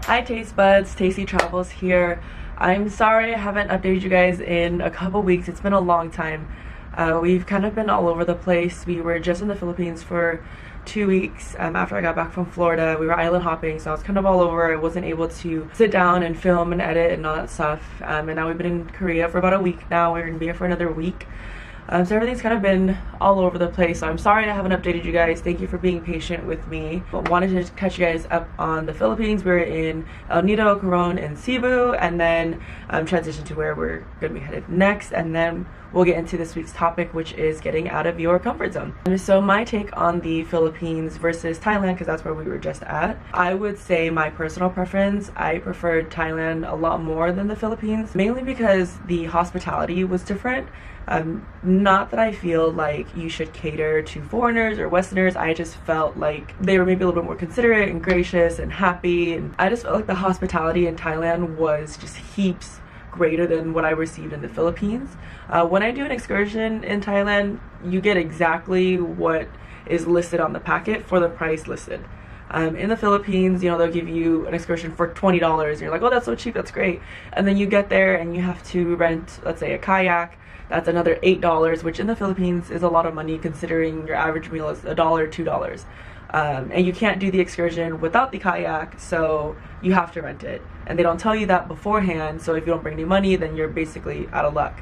Hi taste buds, Tasty Travels here. I'm sorry I haven't updated you guys in a couple weeks. It's been a long time. We've kind of been all over the place. We were just in the Philippines for 2 weeks after I got back from Florida. We were island hopping, so I was kind of all over. I wasn't able to sit down and film and edit and all that stuff. And now we've been in Korea for about a week now. We're going to be here for another week. So everything's kind of been all over the place. So I'm sorry I haven't updated you guys. Thank you for being patient with me. But wanted to catch you guys up on the Philippines. We're in El Nido, Coron, and Cebu, and then transition to where we're going to be headed next. And then we'll get into this week's topic, which is getting out of your comfort zone. So my take on the Philippines versus Thailand, because that's where we were just at. I would say my personal preference, I preferred Thailand a lot more than the Philippines, mainly because the hospitality was different. Not that I feel like you should cater to foreigners or Westerners. I just felt like they were maybe a little bit more considerate and gracious and happy. And I just felt like the hospitality in Thailand was just heaps greater than what I received in the Philippines. When I do an excursion in Thailand, you get exactly what is listed on the packet for the price listed. In the Philippines, you know, they'll give you an excursion for $20 and you're like, oh, that's so cheap, that's great. And then you get there and you have to rent, let's say, a kayak. That's another $8, which in the Philippines is a lot of money considering your average meal is $1, $2. And you can't do the excursion without the kayak, so you have to rent it. And they don't tell you that beforehand, so if you don't bring any money, then you're basically out of luck.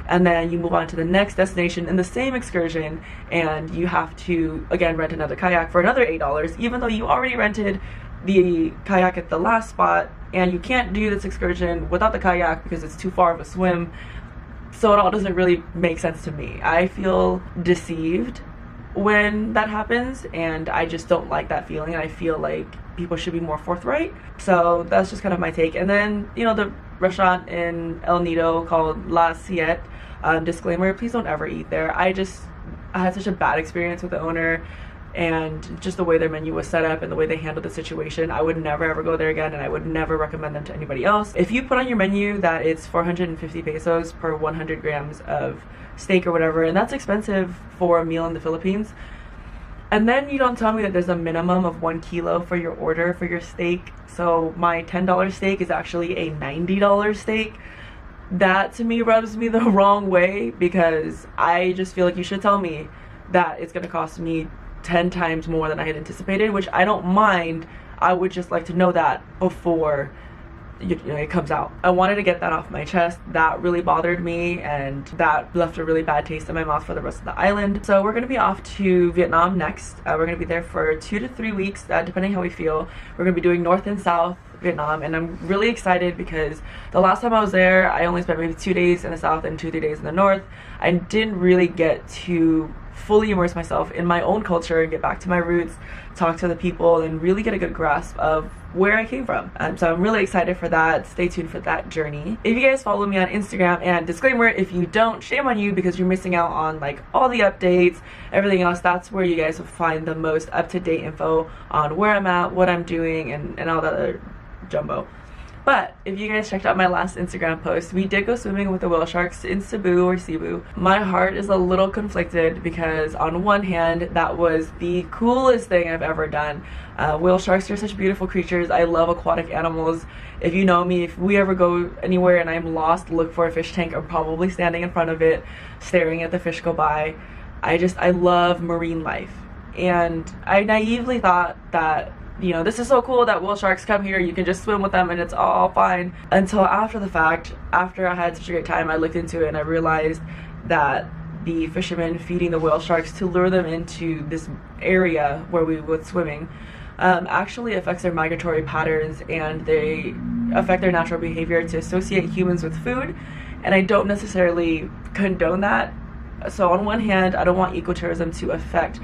And then you move on to the next destination in the same excursion, and you have to, again, rent another kayak for another $8, even though you already rented the kayak at the last spot, and you can't do this excursion without the kayak because it's too far of a swim. So it all doesn't really make sense to me. I feel deceived when that happens, and I just don't like that feeling. I feel like people should be more forthright. So that's just kind of my take. And then, you know, the restaurant in El Nido called La Siete, disclaimer, please don't ever eat there. I had such a bad experience with the owner and just the way their menu was set up and the way they handled the situation. I would never ever go there again, and I would never recommend them to anybody else. If you put on your menu that it's 450 pesos per 100 grams of steak or whatever, and that's expensive for a meal in the Philippines, and then you don't tell me that there's a minimum of 1 kilo for your order for your steak, so my $10 steak is actually a $90 steak, that to me rubs me the wrong way, because I just feel like you should tell me that it's going to cost me 10 times more than I had anticipated, which I don't mind. I would just like to know that before it comes out. I wanted to get that off my chest. That really bothered me, and that left a really bad taste in my mouth for the rest of the island. So we're going to be off to Vietnam next. We're going to be there for 2 to 3 weeks, depending how we feel. We're going to be doing North and South Vietnam, and I'm really excited because the last time I was there, I only spent maybe 2 days in the south and 2-3 days in the north. I didn't really get to fully immerse myself in my own culture and get back to my roots, talk to the people, and really get a good grasp of where I came from. So I'm really excited for that. Stay tuned for that journey. If you guys follow me on Instagram, and disclaimer, if you don't, shame on you, because you're missing out on like all the updates, everything else. That's where you guys will find the most up-to-date info on where I'm at, what I'm doing, and all that other jumbo. But if you guys checked out my last Instagram post, we did go swimming with the whale sharks in Cebu. My heart is a little conflicted because on one hand, that was the coolest thing I've ever done. Whale sharks are such beautiful creatures. I love aquatic animals. If you know me, if we ever go anywhere and I'm lost, look for a fish tank, I'm probably standing in front of it, staring at the fish go by. I love marine life. And I naively thought that, you know, this is so cool that whale sharks come here, you can just swim with them and it's all fine. Until after the fact, after I had such a great time, I looked into it and I realized that the fishermen feeding the whale sharks to lure them into this area where we were swimming actually affects their migratory patterns, and they affect their natural behavior to associate humans with food, and I don't necessarily condone that. So on one hand, I don't want ecotourism to affect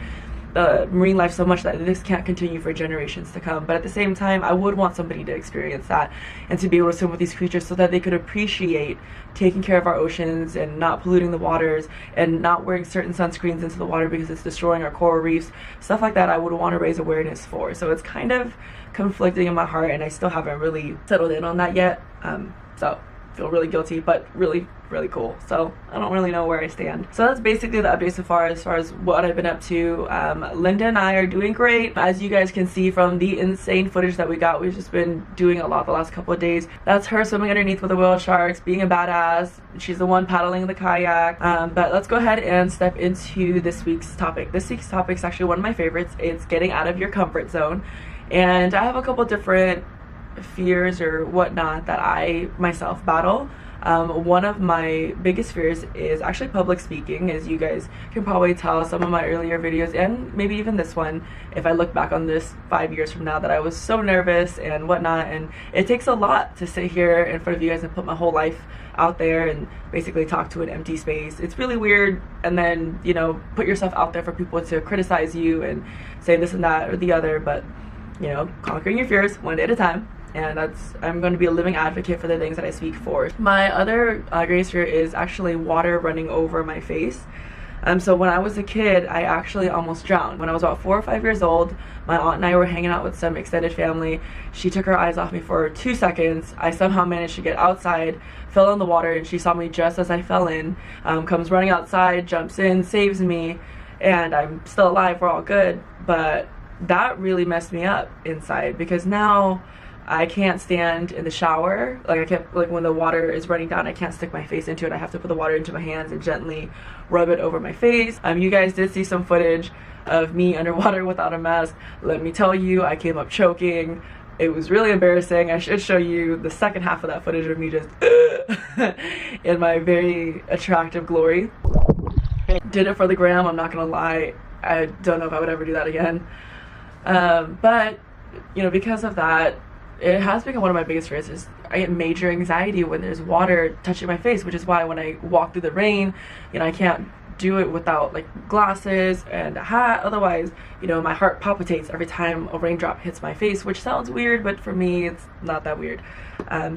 marine life so much that this can't continue for generations to come, but at the same time, I would want somebody to experience that and to be able to swim with these creatures so that they could appreciate taking care of our oceans and not polluting the waters and not wearing certain sunscreens into the water because it's destroying our coral reefs. Stuff like that I would want to raise awareness for. So it's kind of conflicting in my heart, and I still haven't really settled in on that yet. So feel really guilty, but really cool. So I don't really know where I stand. So that's basically the update so far as what I've been up to. Linda and I are doing great. As you guys can see from the insane footage that we got, we've just been doing a lot the last couple of days. That's her swimming underneath with the whale sharks, being a badass. She's the one paddling the kayak. But let's go ahead and step into this week's topic. This week's topic is actually one of my favorites. It's getting out of your comfort zone. And I have a couple different fears or whatnot that I myself battle. One of my biggest fears is actually public speaking. As you guys can probably tell, some of my earlier videos and maybe even this one, if I look back on this 5 years from now, that I was so nervous and whatnot, and it takes a lot to sit here in front of you guys and put my whole life out there and basically talk to an empty space. It's really weird, and then, you know, put yourself out there for people to criticize you and say this and that or the other, but, you know, conquering your fears one day at a time. And I'm going to be a living advocate for the things that I speak for. My other greatest fear is actually water running over my face. So when I was a kid, I actually almost drowned. When I was about 4 or 5 years old, my aunt and I were hanging out with some extended family. She took her eyes off me for 2 seconds. I somehow managed to get outside, fell in the water, and she saw me just as I fell in, comes running outside, jumps in, saves me, and I'm still alive, we're all good. But that really messed me up inside, because now I can't stand in the shower. Like when the water is running down, I can't stick my face into it. I have to put the water into my hands and gently rub it over my face. You guys did see some footage of me underwater without a mask. Let me tell you, I came up choking. It was really embarrassing. I should show you the second half of that footage of me just in my very attractive glory. Did it for the gram, I'm not gonna lie. I don't know if I would ever do that again. But, you know, because of that, it has become one of my biggest fears. Is I get major anxiety when there's water touching my face, which is why when I walk through the rain, you know, I can't do it without like glasses and a hat. Otherwise, you know, my heart palpitates every time a raindrop hits my face, which sounds weird, but for me, it's not that weird.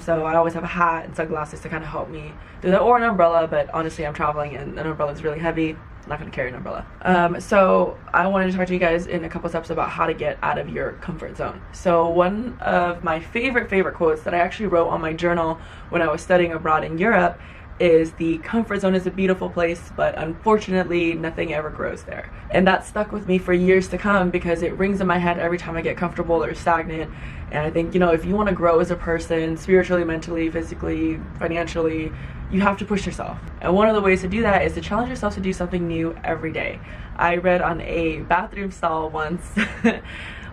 So I always have a hat and sunglasses to kind of help me do that, or an umbrella, but honestly, I'm traveling and an umbrella is really heavy. I'm not going to carry an umbrella. So I wanted to talk to you guys in a couple steps about how to get out of your comfort zone. So one of my favorite quotes that I actually wrote on my journal when I was studying abroad in Europe is, the comfort zone is a beautiful place, but unfortunately nothing ever grows there. And that stuck with me for years to come, because it rings in my head every time I get comfortable or stagnant. And I think, you know, if you want to grow as a person, spiritually, mentally, physically, financially, you have to push yourself. And one of the ways to do that is to challenge yourself to do something new every day. I read on a bathroom stall once,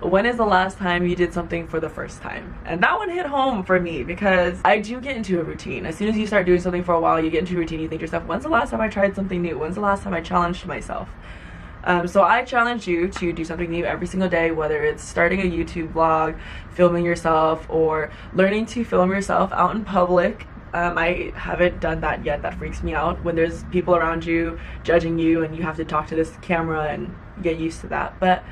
when is the last time you did something for the first time? And that one hit home for me, because I do get into a routine. As soon as you start doing something for a while, you get into a routine. You think to yourself, when's the last time I tried something new? When's the last time I challenged myself? So I challenge you to do something new every single day, whether it's starting a YouTube vlog, filming yourself, or learning to film yourself out in public. I haven't done that yet. That freaks me out, when there's people around you judging you and you have to talk to this camera and get used to that. But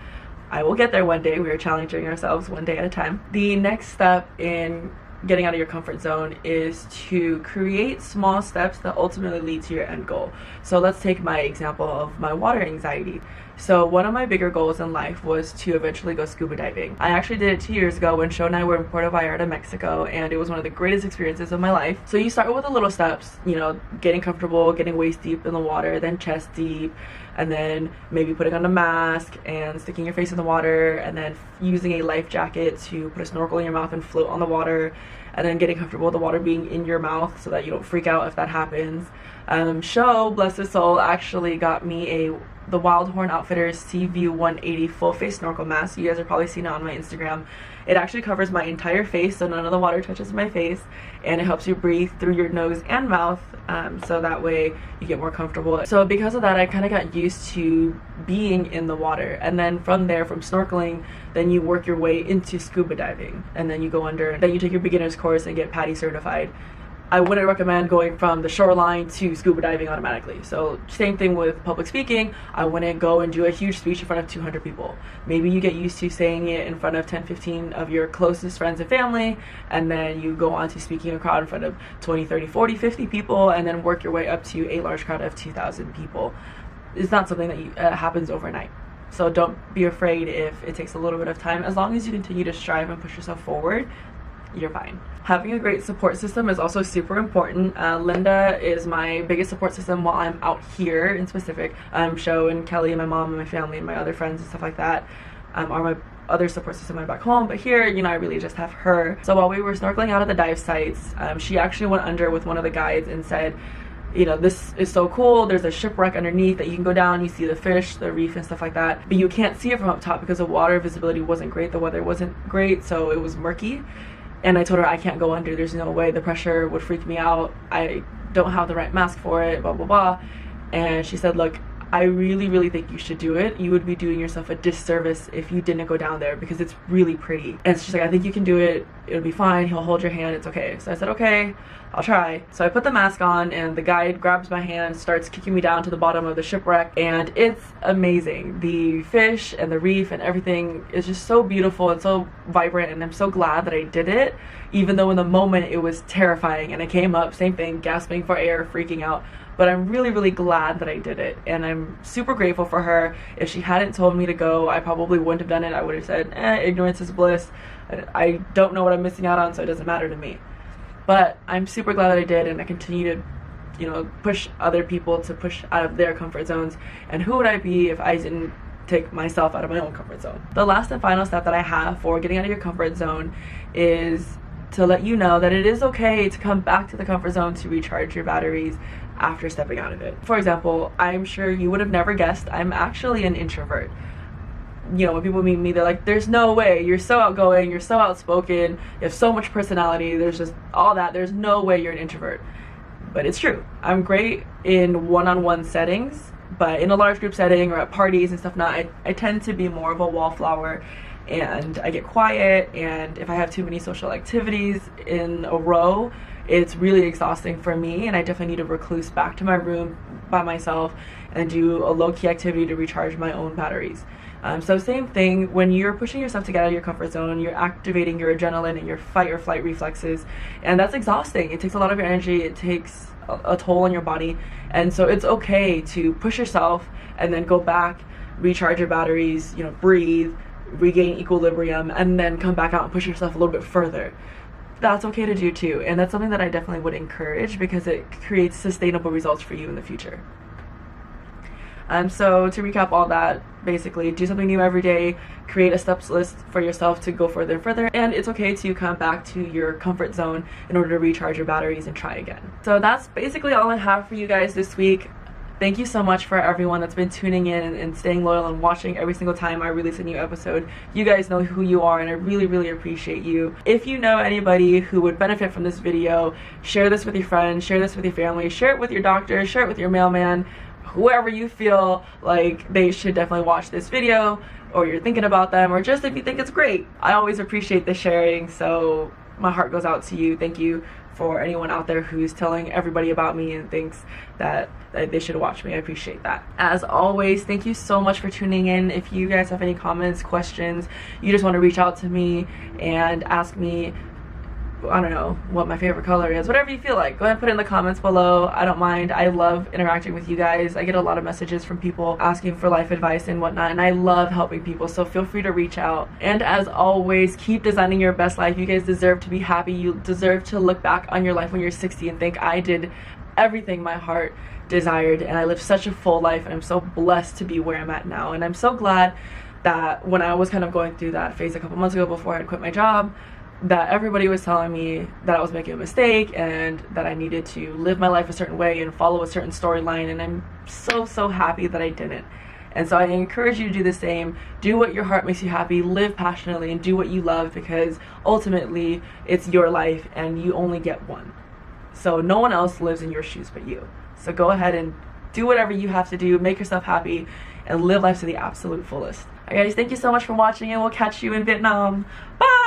I will get there one day. We are challenging ourselves one day at a time. The next step in getting out of your comfort zone is to create small steps that ultimately lead to your end goal. So let's take my example of my water anxiety. So one of my bigger goals in life was to eventually go scuba diving. I actually did it 2 years ago when Sho and I were in Puerto Vallarta, Mexico, and it was one of the greatest experiences of my life. So you start with the little steps, you know, getting comfortable, getting waist deep in the water, then chest deep, and then maybe putting on a mask and sticking your face in the water, and then using a life jacket to put a snorkel in your mouth and float on the water, and then getting comfortable with the water being in your mouth so that you don't freak out if that happens. Sho, bless his soul, actually got me the Wild Horn Outfitters Seaview 180 full face snorkel mask. You guys have probably seen it on my Instagram. It actually covers my entire face, so none of the water touches my face, and it helps you breathe through your nose and mouth, so that way you get more comfortable. So because of that, I kind of got used to being in the water, and then from there, from snorkeling, then you work your way into scuba diving, and then you go under, then you take your beginner's course and get PADI certified. I wouldn't recommend going from the shoreline to scuba diving automatically. So same thing with public speaking. I wouldn't go and do a huge speech in front of 200 people. Maybe you get used to saying it in front of 10, 15 of your closest friends and family, and then you go on to speaking a crowd in front of 20, 30, 40, 50 people, and then work your way up to a large crowd of 2,000 people. It's not something that happens overnight. So don't be afraid if it takes a little bit of time. As long as you continue to strive and push yourself forward, you're fine. Having a great support system is also super important. Linda is my biggest support system while I'm out here in specific. Sho and Kelly and my mom and my family and my other friends and stuff like that are my other support system when I'm back home. But here, you know, I really just have her. So while we were snorkeling out at the dive sites, she actually went under with one of the guides and said, you know, this is so cool, there's a shipwreck underneath that you can go down, you see the fish, the reef and stuff like that, but you can't see it from up top because the water visibility wasn't great, the weather wasn't great, so it was murky. And I told her I can't go under, there's no way, the pressure would freak me out, I don't have the right mask for it, blah blah blah. And she said, look, I really think you should do it. You would be doing yourself a disservice if you didn't go down there because it's really pretty. And she's like, I think you can do it, it'll be fine, he'll hold your hand, it's okay. So I said, okay, I'll try. So I put the mask on and the guide grabs my hand, starts kicking me down to the bottom of the shipwreck, and it's amazing. The fish and the reef and everything is just so beautiful and so vibrant, and I'm so glad that I did it, even though in the moment it was terrifying. And I came up, same thing, gasping for air, freaking out. But I'm really glad that I did it, and I'm super grateful for her. If she hadn't told me to go, I probably wouldn't have done it. I would have said, ignorance is bliss. I don't know what I'm missing out on, so it doesn't matter to me. But I'm super glad that I did, and I continue to, you know, push other people to push out of their comfort zones. And who would I be if I didn't take myself out of my own comfort zone? The last and final step that I have for getting out of your comfort zone is to let you know that it is okay to come back to the comfort zone to recharge your batteries after stepping out of it. For example, I'm sure you would have never guessed I'm actually an introvert. You know, when people meet me, they're like, there's no way, you're so outgoing, you're so outspoken, you have so much personality, there's just all that, there's no way you're an introvert. But it's true. I'm great in one-on-one settings, but in a large group setting or at parties and stuff, I tend to be more of a wallflower, and I get quiet, and if I have too many social activities in a row, it's really exhausting for me, and I definitely need to recluse back to my room by myself and do a low-key activity to recharge my own batteries. So same thing, when you're pushing yourself to get out of your comfort zone, you're activating your adrenaline and your fight or flight reflexes, and that's exhausting. It takes a lot of your energy, it takes a toll on your body, and so it's okay to push yourself and then go back, recharge your batteries, you know, breathe, regain equilibrium, and then come back out and push yourself a little bit further. That's okay to do too, and that's something that I definitely would encourage because it creates sustainable results for you in the future. So to recap all that, basically do something new every day, create a steps list for yourself to go further and further, and it's okay to come back to your comfort zone in order to recharge your batteries and try again. So that's basically all I have for you guys this week. Thank you so much for everyone that's been tuning in and staying loyal and watching every single time I release a new episode. You guys know who you are, and I really appreciate you. If you know anybody who would benefit from this video, share this with your friends, share this with your family, share it with your doctor, share it with your mailman, whoever you feel like they should definitely watch this video, or you're thinking about them, or just if you think it's great. I always appreciate the sharing, so my heart goes out to you. Thank you for anyone out there who's telling everybody about me and thinks that they should watch me. I appreciate that. As always, thank you so much for tuning in. If you guys have any comments, questions, you just want to reach out to me and ask me, I don't know, what my favorite color is, whatever you feel like, go ahead and put it in the comments below. I don't mind. I love interacting with you guys. I get a lot of messages from people asking for life advice and whatnot, and I love helping people, so feel free to reach out. And as always, keep designing your best life. You guys deserve to be happy. You deserve to look back on your life when you're 60 and think, I did everything my heart desired and I lived such a full life, and I'm so blessed to be where I'm at now. And I'm so glad that when I was kind of going through that phase a couple months ago before I had quit my job, that everybody was telling me that I was making a mistake and that I needed to live my life a certain way and follow a certain storyline, and I'm so happy that I didn't. And so I encourage you to do the same. Do what your heart makes you happy, live passionately, and do what you love, because ultimately it's your life and you only get one. So no one else lives in your shoes but you. So go ahead and do whatever you have to do, make yourself happy, and live life to the absolute fullest. Alright guys, thank you so much for watching, and we'll catch you in Vietnam. Bye!